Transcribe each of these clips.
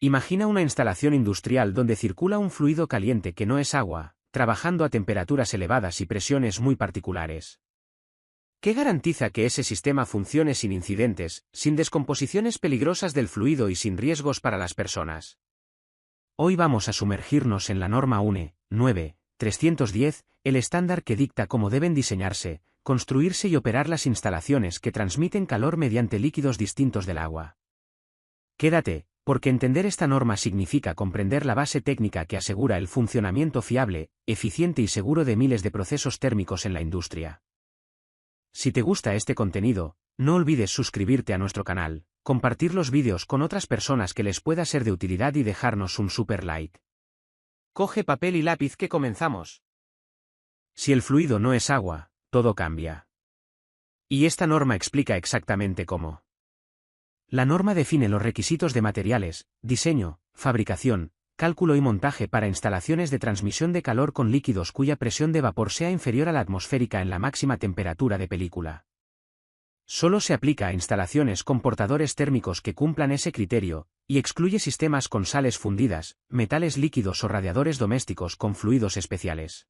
Imagina una instalación industrial donde circula un fluido caliente que no es agua, trabajando a temperaturas elevadas y presiones muy particulares. ¿Qué garantiza que ese sistema funcione sin incidentes, sin descomposiciones peligrosas del fluido y sin riesgos para las personas? Hoy vamos a sumergirnos en la norma UNE 9.310, el estándar que dicta cómo deben diseñarse, construirse y operar las instalaciones que transmiten calor mediante líquidos distintos del agua. Quédate, porque entender esta norma significa comprender la base técnica que asegura el funcionamiento fiable, eficiente y seguro de miles de procesos térmicos en la industria. Si te gusta este contenido, no olvides suscribirte a nuestro canal, compartir los vídeos con otras personas que les pueda ser de utilidad y dejarnos un super like. Coge papel y lápiz que comenzamos. Si el fluido no es agua, todo cambia. Y esta norma explica exactamente cómo. La norma define los requisitos de materiales, diseño, fabricación, cálculo y montaje para instalaciones de transmisión de calor con líquidos cuya presión de vapor sea inferior a la atmosférica en la máxima temperatura de película. Solo se aplica a instalaciones con portadores térmicos que cumplan ese criterio, y excluye sistemas con sales fundidas, metales líquidos o radiadores domésticos con fluidos especiales.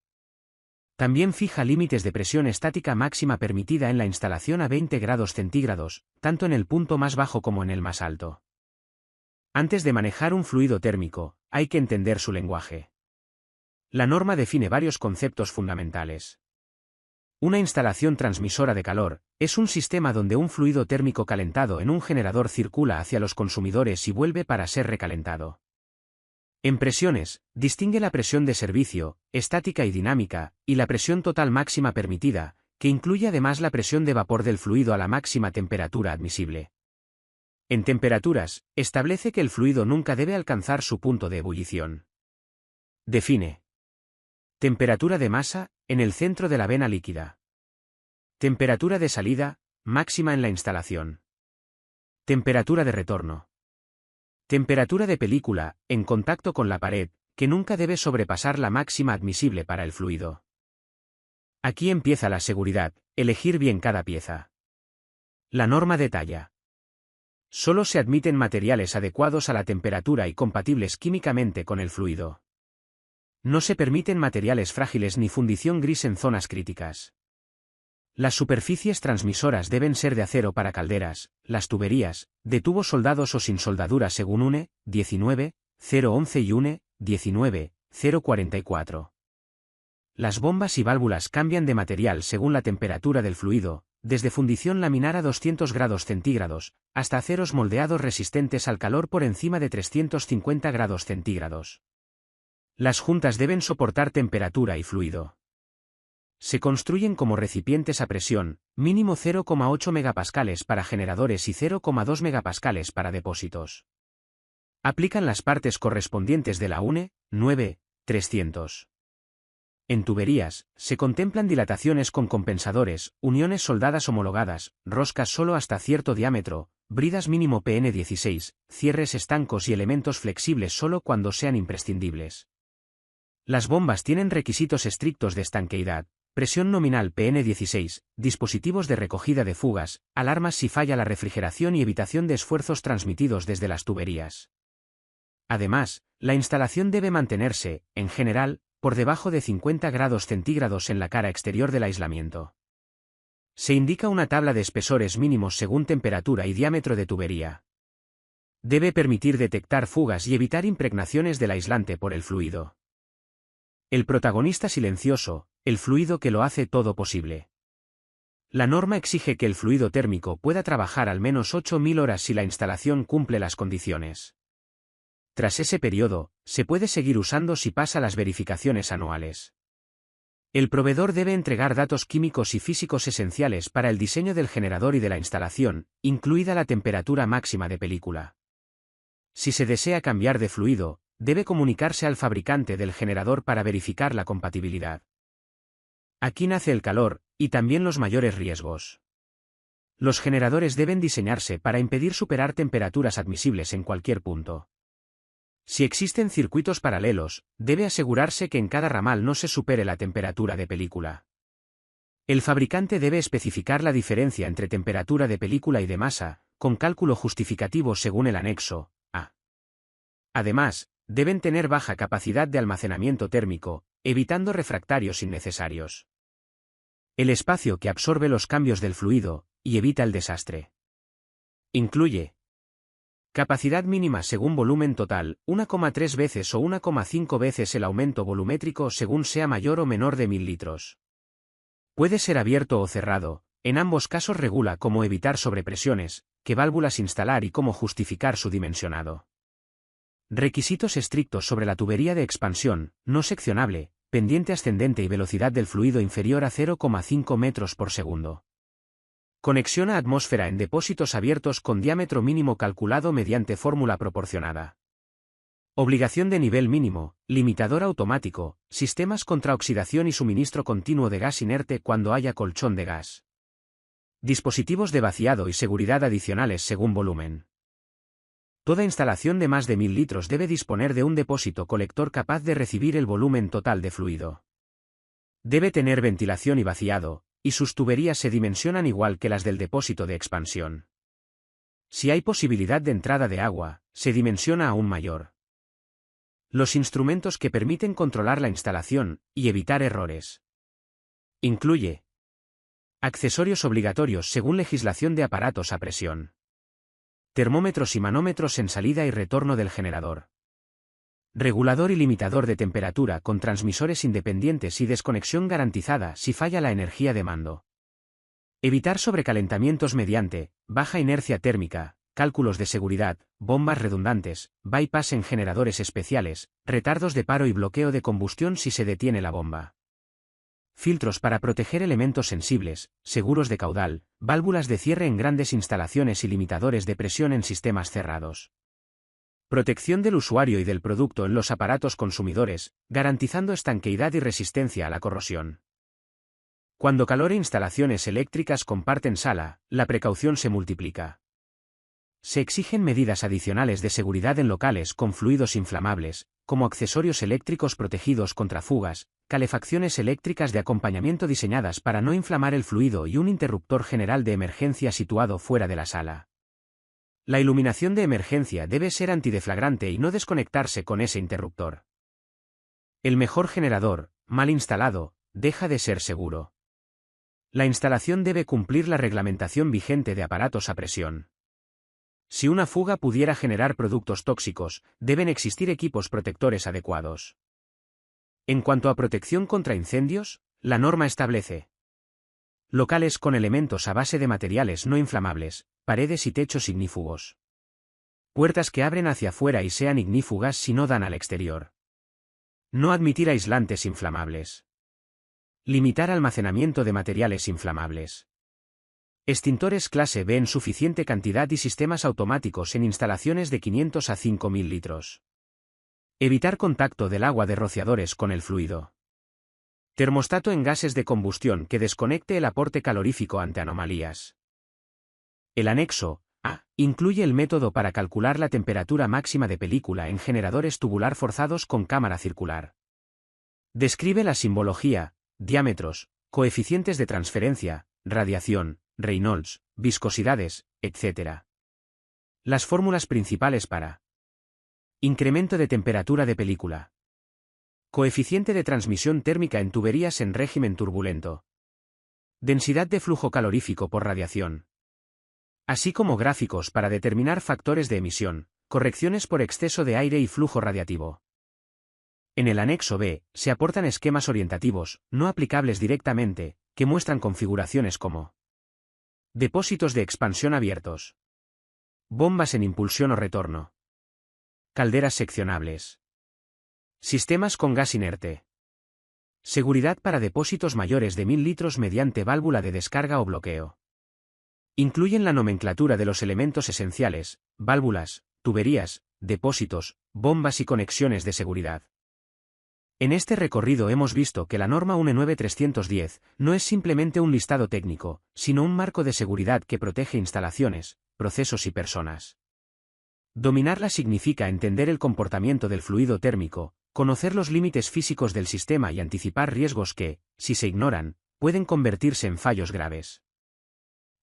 También fija límites de presión estática máxima permitida en la instalación a 20 grados centígrados, tanto en el punto más bajo como en el más alto. Antes de manejar un fluido térmico, hay que entender su lenguaje. La norma define varios conceptos fundamentales. Una instalación transmisora de calor es un sistema donde un fluido térmico calentado en un generador circula hacia los consumidores y vuelve para ser recalentado. En presiones, distingue la presión de servicio, estática y dinámica, y la presión total máxima permitida, que incluye además la presión de vapor del fluido a la máxima temperatura admisible. En temperaturas, establece que el fluido nunca debe alcanzar su punto de ebullición. Define. Temperatura de masa, en el centro de la vena líquida. Temperatura de salida, máxima en la instalación. Temperatura de retorno. Temperatura de película, en contacto con la pared, que nunca debe sobrepasar la máxima admisible para el fluido. Aquí empieza la seguridad, elegir bien cada pieza. La norma detalla. Solo se admiten materiales adecuados a la temperatura y compatibles químicamente con el fluido. No se permiten materiales frágiles ni fundición gris en zonas críticas. Las superficies transmisoras deben ser de acero para calderas, las tuberías, de tubos soldados o sin soldadura según UNE 19.011 y UNE 19.044. Las bombas y válvulas cambian de material según la temperatura del fluido, desde fundición laminar a 200 grados centígrados, hasta aceros moldeados resistentes al calor por encima de 350 grados centígrados. Las juntas deben soportar temperatura y fluido. Se construyen como recipientes a presión, mínimo 0,8 megapascales para generadores y 0,2 megapascales para depósitos. Aplican las partes correspondientes de la UNE 9.300. En tuberías, se contemplan dilataciones con compensadores, uniones soldadas homologadas, roscas solo hasta cierto diámetro, bridas mínimo PN16, cierres estancos y elementos flexibles solo cuando sean imprescindibles. Las bombas tienen requisitos estrictos de estanqueidad, presión nominal PN16, dispositivos de recogida de fugas, alarmas si falla la refrigeración y evitación de esfuerzos transmitidos desde las tuberías. Además, la instalación debe mantenerse, en general, por debajo de 50 grados centígrados en la cara exterior del aislamiento. Se indica una tabla de espesores mínimos según temperatura y diámetro de tubería. Debe permitir detectar fugas y evitar impregnaciones del aislante por el fluido. El protagonista silencioso, el fluido que lo hace todo posible. La norma exige que el fluido térmico pueda trabajar al menos 8.000 horas si la instalación cumple las condiciones. Tras ese periodo, se puede seguir usando si pasa las verificaciones anuales. El proveedor debe entregar datos químicos y físicos esenciales para el diseño del generador y de la instalación, incluida la temperatura máxima de película. Si se desea cambiar de fluido, debe comunicarse al fabricante del generador para verificar la compatibilidad. Aquí nace el calor, y también los mayores riesgos. Los generadores deben diseñarse para impedir superar temperaturas admisibles en cualquier punto. Si existen circuitos paralelos, debe asegurarse que en cada ramal no se supere la temperatura de película. El fabricante debe especificar la diferencia entre temperatura de película y de masa, con cálculo justificativo según el anexo A. Además, deben tener baja capacidad de almacenamiento térmico, evitando refractarios innecesarios. El espacio que absorbe los cambios del fluido, y evita el desastre. Incluye capacidad mínima según volumen total, 1,3 veces o 1,5 veces el aumento volumétrico según sea mayor o menor de 1000 litros. Puede ser abierto o cerrado, en ambos casos regula cómo evitar sobrepresiones, qué válvulas instalar y cómo justificar su dimensionado. Requisitos estrictos sobre la tubería de expansión, no seccionable, pendiente ascendente y velocidad del fluido inferior a 0,5 metros por segundo. Conexión a atmósfera en depósitos abiertos con diámetro mínimo calculado mediante fórmula proporcionada. Obligación de nivel mínimo, limitador automático, sistemas contra oxidación y suministro continuo de gas inerte cuando haya colchón de gas. Dispositivos de vaciado y seguridad adicionales según volumen. Toda instalación de más de 1000 litros debe disponer de un depósito colector capaz de recibir el volumen total de fluido. Debe tener ventilación y vaciado, y sus tuberías se dimensionan igual que las del depósito de expansión. Si hay posibilidad de entrada de agua, se dimensiona aún mayor. Los instrumentos que permiten controlar la instalación y evitar errores. Incluye accesorios obligatorios según legislación de aparatos a presión. Termómetros y manómetros en salida y retorno del generador. Regulador y limitador de temperatura con transmisores independientes y desconexión garantizada si falla la energía de mando. Evitar sobrecalentamientos mediante baja inercia térmica, cálculos de seguridad, bombas redundantes, bypass en generadores especiales, retardos de paro y bloqueo de combustión si se detiene la bomba. Filtros para proteger elementos sensibles, seguros de caudal, válvulas de cierre en grandes instalaciones y limitadores de presión en sistemas cerrados. Protección del usuario y del producto en los aparatos consumidores, garantizando estanqueidad y resistencia a la corrosión. Cuando calor e instalaciones eléctricas comparten sala, la precaución se multiplica. Se exigen medidas adicionales de seguridad en locales con fluidos inflamables, como accesorios eléctricos protegidos contra fugas, calefacciones eléctricas de acompañamiento diseñadas para no inflamar el fluido y un interruptor general de emergencia situado fuera de la sala. La iluminación de emergencia debe ser antideflagrante y no desconectarse con ese interruptor. El mejor generador, mal instalado, deja de ser seguro. La instalación debe cumplir la reglamentación vigente de aparatos a presión. Si una fuga pudiera generar productos tóxicos, deben existir equipos protectores adecuados. En cuanto a protección contra incendios, la norma establece locales con elementos a base de materiales no inflamables, paredes y techos ignífugos. Puertas que abren hacia afuera y sean ignífugas si no dan al exterior. No admitir aislantes inflamables. Limitar almacenamiento de materiales inflamables. Extintores clase B en suficiente cantidad y sistemas automáticos en instalaciones de 500 a 5000 litros. Evitar contacto del agua de rociadores con el fluido. Termostato en gases de combustión que desconecte el aporte calorífico ante anomalías. El anexo A incluye el método para calcular la temperatura máxima de película en generadores tubular forzados con cámara circular. Describe la simbología, diámetros, coeficientes de transferencia, radiación, Reynolds, viscosidades, etc. Las fórmulas principales para incremento de temperatura de película. Coeficiente de transmisión térmica en tuberías en régimen turbulento. Densidad de flujo calorífico por radiación. Así como gráficos para determinar factores de emisión, correcciones por exceso de aire y flujo radiativo. En el anexo B, se aportan esquemas orientativos, no aplicables directamente, que muestran configuraciones como depósitos de expansión abiertos. Bombas en impulsión o retorno. Calderas seccionables. Sistemas con gas inerte. Seguridad para depósitos mayores de 1000 litros mediante válvula de descarga o bloqueo. Incluyen la nomenclatura de los elementos esenciales, válvulas, tuberías, depósitos, bombas y conexiones de seguridad. En este recorrido hemos visto que la norma UNE 9310 no es simplemente un listado técnico, sino un marco de seguridad que protege instalaciones, procesos y personas. Dominarla significa entender el comportamiento del fluido térmico, conocer los límites físicos del sistema y anticipar riesgos que, si se ignoran, pueden convertirse en fallos graves.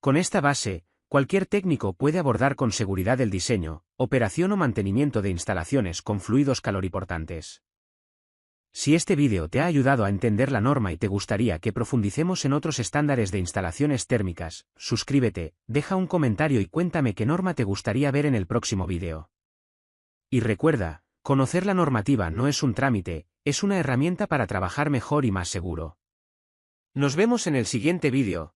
Con esta base, Cualquier técnico puede abordar con seguridad el diseño, operación o mantenimiento de instalaciones con fluidos caloriportantes. Si este vídeo te ha ayudado a entender la norma y te gustaría que profundicemos en otros estándares de instalaciones térmicas, suscríbete, deja un comentario y cuéntame qué norma te gustaría ver en el próximo vídeo. Y recuerda, conocer la normativa no es un trámite, es una herramienta para trabajar mejor y más seguro. Nos vemos en el siguiente vídeo.